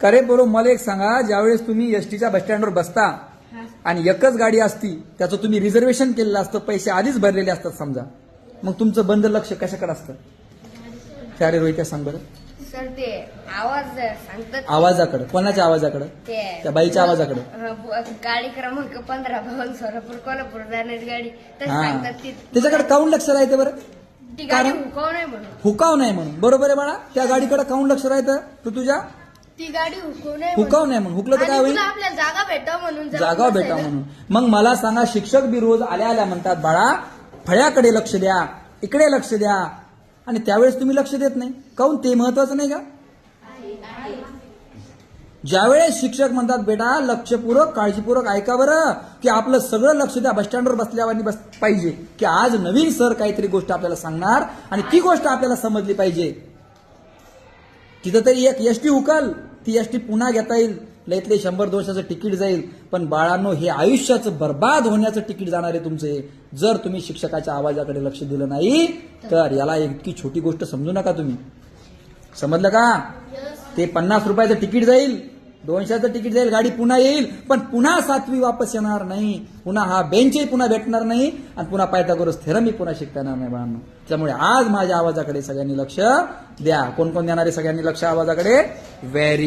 का रे बरोबर मला एक सांगा, ज्यावेळेस तुम्ही एसटीच्या बस स्टँडवर बसता आणि एकच गाडी असती, त्याचं तुम्ही रिझर्वेशन केलेलं असतं, पैसे आधीच भरलेले असतात समजा, मग तुमचं बंद लक्ष कशाकडे असतं? काय रे रोहित सांग बरं. सर ते आवाज सांगतात. आवाजाकडे? कोणाच्या आवाजाकडे? त्या बाईच्या आवाजाकडे. गाडी क्रमांक 15 भवन सोलापूर कोल्हापूर जाणारी गाडी तशी हा, सांगतात. त्याच्याकडे काऊन लक्ष राहते बरं? ती गाडी हुकाव नाही म्हणून. हुकाव नाही म्हणून. बरोबर आहे बाळा. त्या गाडीकडे काऊन लक्ष राहतं? तू तुझ्या ती गाडी हुकाव नाही म्हणून. हुकलं तर काय होईल? आपल्याला जागा भेटाव म्हणून. जागा भेटा म्हणून. मग मला सांगा, शिक्षक बी रोज आल्या म्हणतात, बाळा फळ्याकडे लक्ष द्या, इकडे लक्ष द्या, आणि त्यावेळेस तुम्ही लक्ष देत नाही. काऊन? ते महत्वाचं नाही का? ज्यावेळेस शिक्षक म्हणतात बेटा लक्षपूर्वक काळजीपूर्वक ऐका बरं, की आपलं सगळं लक्ष द्या, बस स्टँडवर बसल्यावर पाहिजे, की आज नवीन सर काहीतरी गोष्ट आपल्याला सांगणार आणि ती गोष्ट आपल्याला समजली पाहिजे. तिथं तरी एक एसटी हुकल, ती एसटी पुन्हा घेता येईल, लईतले 100-200चं तिकीट जाईल, पण बाळांनो हे आयुष्याचं बर्बाद होण्याचं तिकीट जाणार आहे तुमचे, जर तुम्ही शिक्षकाच्या आवाजाकडे लक्ष दिलं नाही तर. याला इतकी छोटी गोष्ट समजू नका तुम्ही. समजलं का? ते 50 रुपयाचं तिकीट जाईल, 200चं तिकीट जाईल, गाडी पुन्हा येईल, पण पुन्हा 7वी वापस येणार नाही, पुन्हा हा बेंचही पुन्हा भेटणार नाही, आणि पुन्हा पायथागोरस थेरमही पुन्हा शिकता येणार नाही बाळांनो. त्यामुळे आज माझ्या आवाजाकडे सगळ्यांनी लक्ष द्या. कोण कोण देणार आहे सगळ्यांनी लक्ष आवाजाकडे? व्हेरी